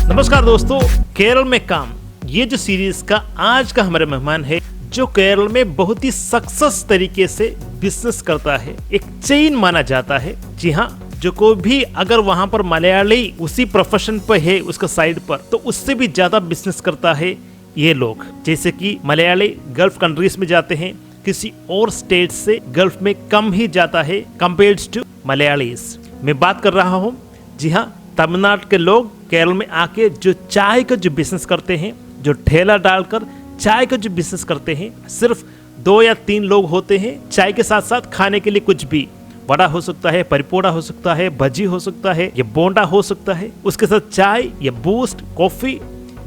नमस्कार दोस्तों, केरल में काम ये जो सीरीज का आज का हमारे मेहमान है जो केरल में बहुत ही सक्सेस तरीके से बिजनेस करता है, एक चेन माना जाता है। जी हाँ, जो कोई भी अगर वहाँ पर मलयाली उसी प्रोफेशन पर है उसका साइड पर, तो उससे भी ज्यादा बिजनेस करता है ये लोग। जैसे कि मलयाली गल्फ कंट्रीज में जाते हैं, किसी और स्टेट से गल्फ में कम ही जाता है कंपेयर्ड टू मलयालीज। मैं बात कर रहा हूँ, जी हाँ, तमिलनाडु के लोग केरल में आके जो चाय का जो बिजनेस करते हैं, जो ठेला डालकर चाय का जो बिजनेस करते हैं, सिर्फ 2 या 3 लोग होते हैं। चाय के साथ साथ खाने के लिए कुछ भी, वड़ा हो सकता है, परिपोड़ा हो सकता है, भजी हो सकता है, या बोंडा हो सकता है, उसके साथ चाय या बूस्ट कॉफी,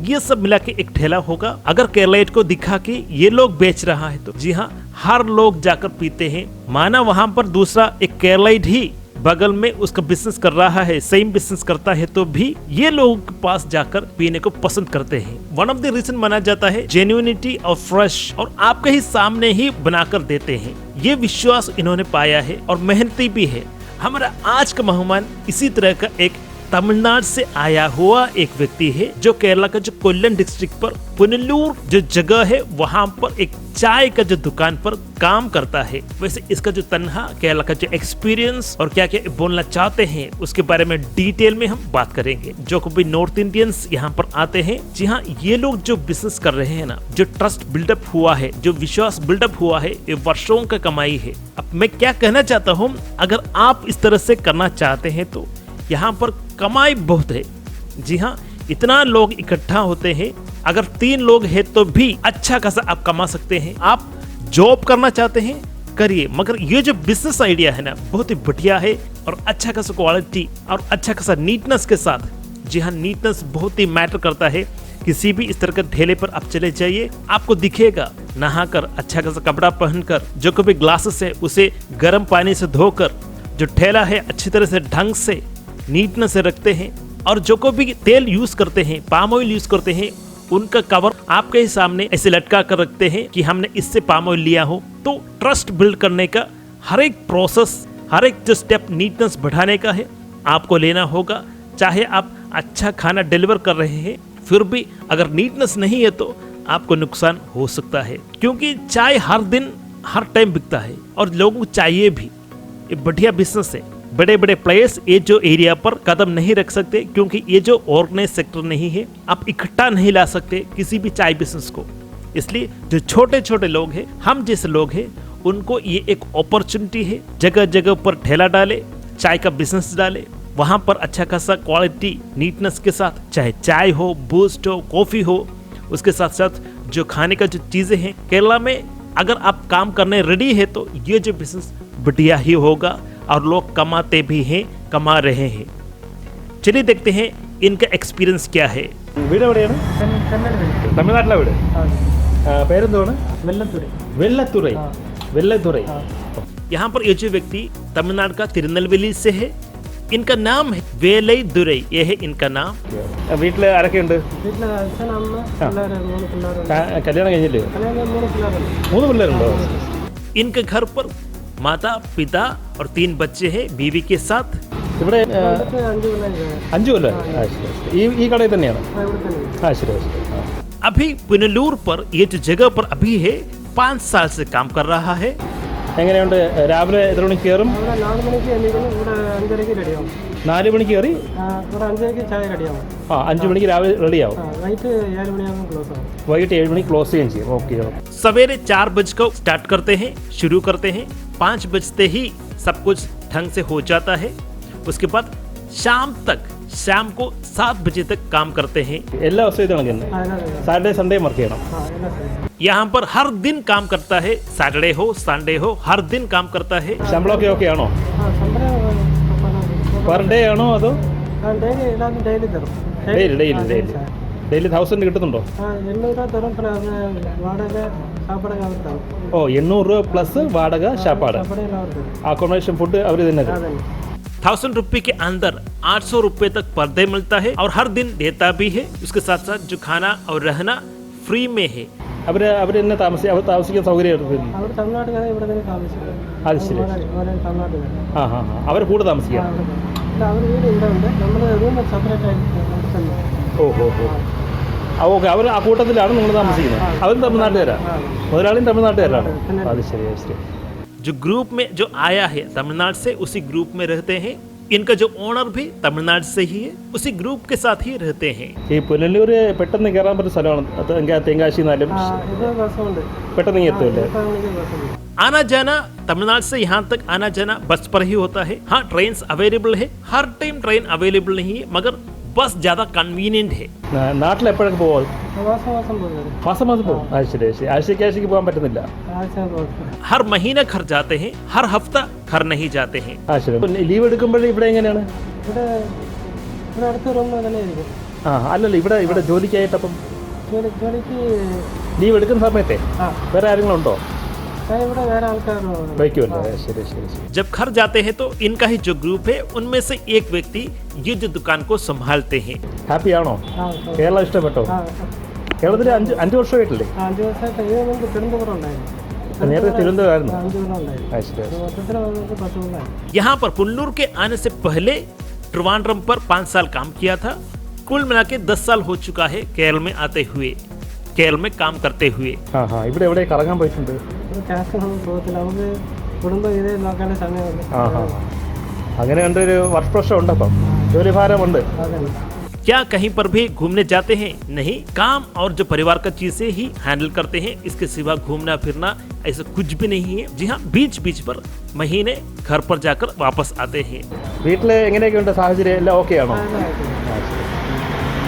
ये सब मिला के एक ठेला होगा। अगर केरलाइट को दिखा के ये लोग बेच रहा है तो जी हाँ, हर लोग जाकर पीते हैं। माना वहां पर दूसरा एक केरलाइट ही बगल में उसका बिजनेस कर रहा है, सेम बिजनेस करता है, तो भी ये लोगों के पास जाकर पीने को पसंद करते हैं। वन ऑफ द रीजन माना जाता है जेन्युइनिटी और फ्रेश, और आपके ही सामने ही बनाकर देते हैं। ये विश्वास इन्होंने पाया है और मेहनती भी है। हमारा आज का मेहमान इसी तरह का एक तमिलनाडु से आया हुआ एक व्यक्ति है, जो केरला का जो कोल्लम डिस्ट्रिक्ट पर पुनलूर जो जगह है वहां पर एक चाय का जो दुकान पर काम करता है। वैसे इसका जो तन्हा केरला का जो एक्सपीरियंस और क्या क्या बोलना चाहते हैं उसके बारे में डिटेल में हम बात करेंगे। जो कभी नॉर्थ इंडियंस यहाँ पर आते हैं, जी हाँ, ये लोग जो बिजनेस कर रहे हैं ना, जो ट्रस्ट बिल्डअप हुआ है, जो विश्वास बिल्डअप हुआ है, ये वर्षों का कमाई है। अब मैं क्या कहना चाहता हूँ, अगर आप इस तरह से करना चाहते हैं तो यहाँ पर कमाई बहुत है। जी हाँ, इतना लोग इकट्ठा होते हैं, अगर 3 लोग हैं तो भी अच्छा खासा आप कमा सकते हैं। आप जॉब करना चाहते हैं करिए, मगर ये जो बिजनेस आइडिया है ना, बहुत ही बढ़िया है और अच्छा खासा क्वालिटी और अच्छा खासा नीटनेस के साथ। जी हाँ, नीटनेस बहुत ही मैटर करता है। किसी भी इस तरह के ठेले पर आप चले जाइए, आपको दिखेगा नहाकर अच्छा खासा कपड़ा पहनकर, जो कभी ग्लासेस है उसे गर्म पानी से धोकर, जो ठेला है अच्छी तरह से ढंग से नीटनेस से रखते हैं, और जो को भी तेल यूज करते हैं, पाम ऑयल यूज करते हैं, उनका कवर आपके ही सामने ऐसे लटका कर रखते हैं कि हमने इससे पाम ऑयल लिया हो। तो ट्रस्ट बिल्ड करने का हर एक प्रोसेस, हर एक जो स्टेप नीटनेस बढ़ाने का है, आपको लेना होगा। चाहे आप अच्छा खाना डिलीवर कर रहे हैं, फिर भी अगर नीटनेस नहीं है तो आपको नुकसान हो सकता है, क्योंकि चाय हर दिन हर टाइम बिकता है और लोगों को चाहिए भी। ये बढ़िया बिजनेस है। बड़े बड़े प्लेयर्स ये जो एरिया पर कदम नहीं रख सकते, क्योंकि ये जो ऑर्गेनाइज सेक्टर नहीं है, आप इकट्ठा नहीं ला सकते किसी भी चाय बिजनेस को। इसलिए जो छोटे छोटे लोग हैं, हम जैसे लोग हैं, उनको ये एक अपॉर्चुनिटी है। जगह जगह पर ठेला डाले, चाय का बिजनेस डाले, वहां पर अच्छा खासा क्वालिटी नीटनेस के साथ, चाहे चाय हो, बूस्ट हो, कॉफी हो, उसके साथ साथ जो खाने का जो चीजें हैं। केरला में अगर आप काम करने रेडी है तो ये जो बिजनेस बढ़िया ही होगा और लोग कमाते भी हैं, कमा रहे हैं। चलिए देखते हैं इनका एक्सपीरियंस क्या है। വീട് എവിടെയാണ്? തമിഴ്നാട്ടിലെ വീട്. പേരെന്താണ്? വെള്ളത്തുറൈ. വെള്ളത്തുറൈ. यहाँ पर ये जो व्यक्ति तमिलनाडु का तिरुनेलवेली से है, इनका नाम है वेलै दुरै, ये है इनका नाम। വീട്ടിൽ ആരൊക്കെയുണ്ട്? കല്യാണം കഴിഞ്ഞില്ലേ? 3 പിള്ളേരുണ്ടോ? इनके घर पर माता पिता और 3 बच्चे हैं बीवी के साथ। ഇവിടെ 5 കൊല്ലം. ഈ കടയിൽ തന്നെയാണ്? ശരി. अभी पुनलूर पर ये जो जगह पर अभी है 5 साल से काम कर रहा है। എങ്ങനെയുണ്ട്? രാവിലെ എത്ര മണിക്ക് കയറും? 4 മണിക്ക് എണീക്കുന്നു. ഇവിടെ 5:30 റെഡിയാവും. 4 മണിക്ക് കയറി ഇവിടെ 5:30 ചായ റെഡിയാവും. 5 മണിക്ക് രാവിലെ റെഡിയാവും. വൈകിട്ട് 7 മണിയാകുമ്പോൾ ക്ലോസ് ആവും. വൈകിട്ട് 7 മണിക്ക് ക്ലോസ് ചെയ്യുകയും ചെയ്യും. ഓക്കെ. सवेरे 4 बज को स्टार्ट करते हैं, शुरू करते हैं। 5 बजते ही सब कुछ ढंग से हो जाता है। उसके बाद शाम को 7 बजे तक काम करते हैं। എല്ലാ ദിവസവും ഇത് കണക്ക് തന്നെ? സാറ്റർഡേ സൺഡേ വർക്ക് ചെയ്യണം? यहाँ पर हर दिन काम करता है, सैटरडे हो संडे हो, हर दिन काम करता है। ശമ്പളമൊക്കെ ഓക്കെ ആണോ? പെർ ഡേ ആണോ അതോ ഡെയിലി തരും? ഡെയിലി 1000 കിട്ടുന്നുണ്ടോ? 800 തരും. വാടക സാപ്പാടൊക്കെ അവർ തരും. 800 രൂപ പ്ലസ് വാടക ശാപ്പാട്, അക്കോമഡേഷൻ, ഫുഡ് അവർ തന്നെ തരും. 1000 रुपये के अंदर 800 रुपये तक पर डे मिलता है और हर दिन देता भी है। उसके साथ साथ जो खाना और रहना फ्री में है। അവർ തന്നെ താമസിക്കാൻ സൗകര്യം? അവർ തമിഴ്നാട്ടുകാരെ ഇവിടെ തന്നെ താമസിക്കും. അത് ശരി. അവർ കൂടെ താമസിക്കാം? അവർ വീട് ഇവിടെ ഉണ്ട്. നമ്മൾ റൂം സെപ്പറേറ്റ് ആയിട്ട്. ഓ ആ ഓക്കെ അവർ ആ കൂട്ടത്തിലാണ് നിങ്ങൾ താമസിക്കുന്നത്. അവരും തമിഴ്നാട്ടുകാരാണ്, മുതലാളിയും തമിഴ്നാട്ടുകാരാണ്. അത് ശരി ശരി. जो ग्रुप में जो आया है तमिलनाडु से उसी ग्रुप में रहते हैं. इनका जो ओनर भी तमिलनाडु से ही है, उसी ग्रुप के साथ ही रहते हैं. ഈ പുനലൂർ പെട്ടെന്ന് കയറാൻ പറ്റുന്ന സ്ഥലമാണ്. തെങ്കാശി എന്നാലും ഇത് ബസ്സുണ്ട്, പെട്ടെന്ന് ഇങ്ങ് എത്തുമല്ലേ? ബസ്സുണ്ട്. आना जाना तमिलनाडु से यहाँ तक आना जाना बस पर ही होता है. हाँ, ट्रेन अवेलेबल है, हर टाइम ट्रेन अवेलेबल नहीं है, मगर बस ज्यादा कन्वीनियंट है. നാട്ടിൽ എപ്പോഴൊക്കെ പോകാം? മാസം മാസം പോകുന്നത്, മാസം മാസം പോകും. അത് ശരി ശരി. ആഴ്ചയ്ക്ക് പോകാൻ പറ്റുന്നില്ല. ആഴ്ച പോകും. हर महीने घर जाते हैं, हर हफ्ता घर नहीं जाते हैं. ആ ശരി. ലീവ് എടുക്കുമ്പോഴേ ഇവിടെ എങ്ങനെയാണ്? ഇവിടെ ഇവിടെ അടുത്ത റൂം തന്നെ ഇരിക്കും. അല്ലല്ല, ഇവിടെ ജോലിക്കായിട്ടപ്പം ജോലിക്ക് ലീവ് എടുക്കുന്ന സമയത്തെ വേറെ ആരെങ്കിലും ഉണ്ടോ? ഇവിടെ വേറെ ആൾക്കാർ വയ്ക്കുമല്ലോ. ശരി ശരി ശരി. जब घर जाते हैं तो इनका ही जो ग्रुप है उनमें से एक व्यक्ति ये जो दुकान को संभालते हैं. ഹാപ്പി ആണോ? കേരളം ഇഷ്ടപ്പെട്ടോ? കേരളത്തിൽ 5 വർഷമായിട്ടില്ലേ? 5 വർഷമായിട്ട്. ഇത് നമുക്ക് തിരുവനന്തപുരം ഉണ്ടായിരുന്നു, നേരത്തെ തിരുവനന്തപുരമായിരുന്നു. 5 കൊല്ലം ഉണ്ടായിരുന്നു. മൊത്തത്തിൽ നമുക്ക് 10 കൊല്ലം. यहाँ पर पुल्लूर के आने से पहले ट्रिवांड्रम पर 5 साल काम किया था. कुल मिला के 10 साल हो चुका है केरल में आते हुए, केरल में काम करते हुए. ഇവിടെ എവിടെ കറങ്ങാൻ പോയിട്ടുണ്ട്? ക്യാഷ് നമുക്ക് പോകത്തില്ല, നമുക്ക് കുടുംബം ഇതേ നോക്കാനുള്ള സമയമുണ്ട്. അങ്ങനെ കണ്ടൊരു വർക്ക് പ്രഷർ ഉണ്ട്, അപ്പം ജോലി ഭാരമുണ്ട്. അതന്നെ. क्या कहीं पर भी घूमने जाते हैं? नहीं, काम और जो परिवार का चीजें ही हैंडल करते हैं. इसके सिवा घूमना फिरना ऐसा कुछ भी नहीं है. जी हाँ, बीच बीच पर महीने घर पर जाकर वापस आते हैं. വീട്ടിൽ എങ്ങനെയൊക്കെയുണ്ട് സാഹചര്യം? എല്ലാം ഓക്കെ ആണോ?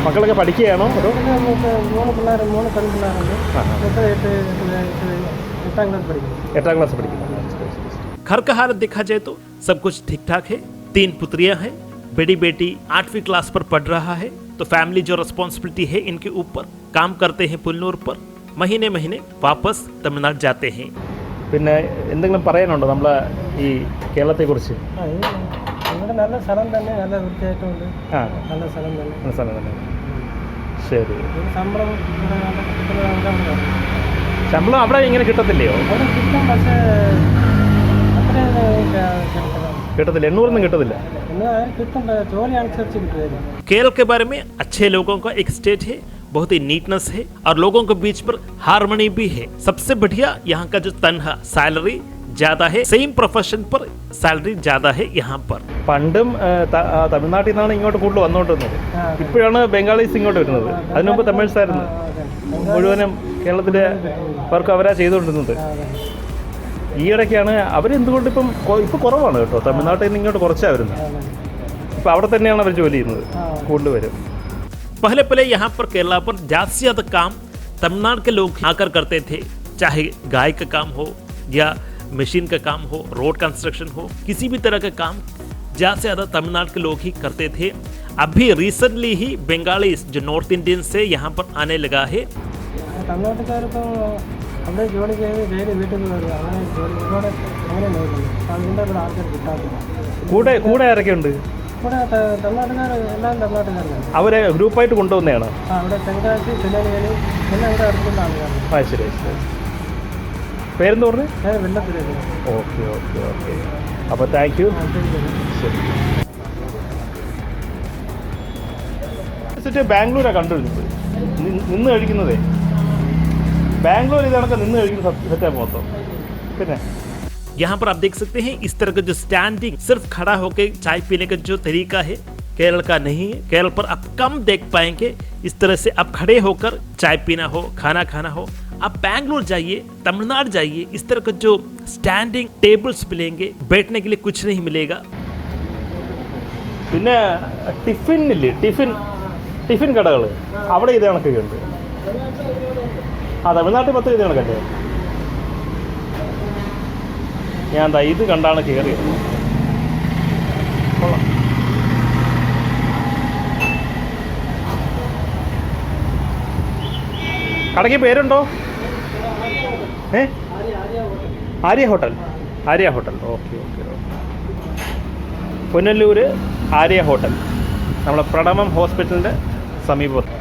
മക്കളൊക്കെ പഠിക്കുകയാണോ? അതോ നമുക്ക് 3 പിള്ളേർ, 3 പെൺപിള്ളേരുണ്ട്. 8 ക്ലാസ് പഠിക്കുന്നു. 8ാം ക്ലാസ് പഠിക്കുന്നു. घर का हालत देखा जाए तो सब कुछ ठीक ठाक है. 3 पुत्रियां हैं. बड़ी बेटी 8वीं क्लास पर पढ़ रहा है. तो फैमिली जो रिस्पॉन्सिबिलिटी है इनके ऊपर, काम करते हैं पुल्लूर पर, महीने महीने वापस तमिलनाडु जाते हैं. പിന്നെ എന്തെങ്കിലും പറയാനുണ്ടോ നമ്മളെ ഈ കേരളത്തെക്കുറിച്ച്? ഇവിടെ നല്ല സ്ഥലം തന്നെ, നല്ല വൃത്തിയായിട്ടുണ്ട്. നല്ല സ്ഥലം തന്നെ. മനസ്സിലായി തന്നെ. ശരി. ശമ്പളം ശമ്പളം അവിടെ ഇങ്ങനെ കിട്ടത്തില്ലയോ? അവിടെ കിട്ടും, പക്ഷേ അത്രയും കിട്ടത്തില്ല. 800 കിട്ടത്തില്ല. കിട്ടും, ജോലി അനുസരിച്ച് കിട്ടുമായിരുന്നു. केरल के बारे में अच्छे लोगों का एक स्टेट है, बहुत ही नीटनेस है और लोगों के बीच पर हार्मनी भी है. सबसे बढ़िया यहाँ का जो तनखा सैलरी ज्यादा है, सेम प्रोफेशन पर सैलरी ज्यादा है यहाँ पर. പണ്ടും തമിഴ്നാട്ടിൽ നിന്നാണ് ഇങ്ങോട്ട് കൂടുതൽ വന്നുകൊണ്ടിരുന്നത്. ഇപ്പോഴാണ് ബംഗാളീസ് ഇങ്ങോട്ട് വരുന്നത്. അതിനു മുമ്പ് തമിഴ്സ് ആയിരുന്നു. മുഴുവനും കേരളത്തിലെ വർക്ക് അവരാ ചെയ്തുകൊണ്ടിരുന്നത്. ഈയിടയ്ക്കാണ് അവരെന്തുകൊണ്ട് ഇപ്പം കുറവാണ് കേട്ടോ. തമിഴ്നാട്ടിൽ നിന്ന് ഇങ്ങോട്ട് കുറച്ചാണ് വരുന്നത്. ഇപ്പം അവിടെ തന്നെയാണ് അവർ ജോലി ചെയ്യുന്നത് കൂടുതൽ വരും. पहले पहले यहाँ पर केरला पर ज्यादा से ज्यादा काम तमिलनाडु के लोग आकर करते थे. चाहे गाय का काम हो या मशीन का काम हो, रोड कंस्ट्रक्शन हो, किसी भी तरह का काम ज़्यादा से ज़्यादा तमिलनाडु के लोग ही करते थे. अभी रिसेंटली ही बंगाली जो नॉर्थ इंडियन से यहाँ पर आने लगा है. തമിഴ്നാട്ടുകാരിപ്പം അവിടെ ജോലി ചെയ്ത് ഡെയിലി വീട്ടിൽ നിന്ന് വരിക, അങ്ങനെ ജോലി ഒരുപാട് അങ്ങനെ നോക്കുന്നു. അതിൻ്റെ കൂടെ ആൾക്കാർ കിട്ടാത്തില്ല. കൂടെ ആരൊക്കെയുണ്ട്? ഇവിടെ തമിഴ്നാട്ടുകാർ എല്ലാം തമിഴ്നാട്ടുകാരാണ്. അവരെ ഗ്രൂപ്പായിട്ട് കൊണ്ടുവന്നതാണ്. അവിടെ തെങ്കാശി, തിരുനെൽവേലി എല്ലാം ഇവിടെ അടുത്തുള്ള ആൾക്കാരാണ്. ശരി. പേരെന്ന് പറഞ്ഞു? വെള്ളത്തിലേക്ക്. Okay okay okay. അപ്പോൾ താങ്ക് യു. ശരി. ബാംഗ്ലൂരാണ് കണ്ടിരുന്നത് നിന്ന് കഴിക്കുന്നതേ. ബാംഗ്ലൂർ ഇതണക്കെ നിന്ന് കഴിക്കുന്ന സെറ്റാണ് മൊത്തം. പിന്നെ यहाँ पर आप देख सकते हैं इस तरह का जो स्टैंडिंग सिर्फ खड़ा होकर चाय पीने का जो तरीका है केरल का नहीं है. केरल पर आप कम देख पाएंगे इस तरह से आप खड़े होकर चाय पीना हो, खाना खाना हो. आप बैंगलोर जाइए, तमिलनाडु जाइए, इस तरह का जो स्टैंडिंग टेबल्स मिलेंगे, बैठने के लिए कुछ नहीं मिलेगा. പിന്നെ ടിഫിൻ കടകൾ അവിടെ ഇത് കണക്കൊക്കെ ഉണ്ട്. തമിഴ്നാട്ടിൽ മൊത്തം ഇത് കണക്കല്ലേ. ഞാൻ എന്താ ഇത് കണ്ടാണ് കയറിയത്. കൊള്ളാം. കടയ്ക്ക് പേരുണ്ടോ? Arya hotel. Okay. Punalur Arya hotel നമ്മളെ പ്രണമം ഹോസ്പിറ്റലിൻ്റെ സമീപത്ത്.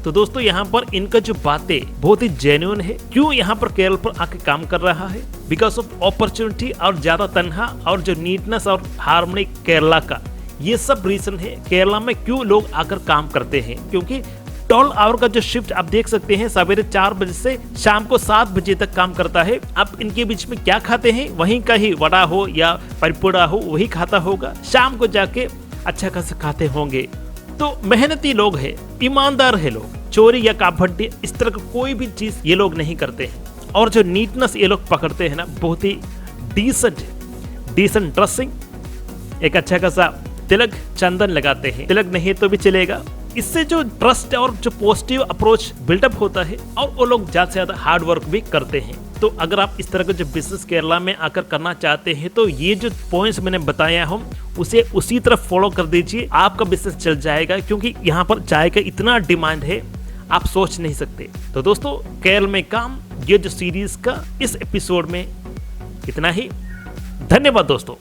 तो दोस्तों यहाँ पर इनका जो बातें बहुत ही जेन्युइन है। क्यों यहाँ पर केरल पर आके काम कर रहा है? बिकॉज ऑफ अपॉर्चुनिटी और ज्यादा तनहा और जो नीटनेस और हार्मनी केरला का, ये सब रीजन है केरला में क्यों लोग आकर काम करते हैं। क्योंकि 12 आवर का जो शिफ्ट आप देख सकते हैं, सवेरे 4 बजे से शाम को 7 बजे तक काम करता है। आप इनके बीच में क्या खाते हैं? वहीं का ही वड़ा हो या परिपुड़ा हो वही खाता होगा, शाम को जाके अच्छा खासा खाते होंगे। तो मेहनती लोग हैं, ईमानदार है लोग, चोरी या कापभट्टी इस तरह का कोई भी चीज ये लोग नहीं करते हैं। और जो नीटनेस ये लोग पकड़ते हैं ना, बहुत ही डिसेंट ड्रेसिंग, एक अच्छा खासा तिलक चंदन लगाते हैं, तिलक नहीं तो भी चलेगा। इससे जो ट्रस्ट और जो पॉजिटिव अप्रोच बिल्डअप होता है और वो लोग ज्यादा से ज्यादा हार्ड वर्क भी करते हैं। तो अगर आप इस तरह का जो बिजनेस केरला में आकर करना चाहते हैं तो ये जो पॉइंट्स मैंने बताया हूँ उसे उसी तरह फॉलो कर दीजिए, आपका बिजनेस चल जाएगा। क्योंकि यहाँ पर चाय का इतना डिमांड है, आप सोच नहीं सकते। तो दोस्तों, केरल में काम ये जो सीरीज का इस एपिसोड में इतना ही। धन्यवाद दोस्तों।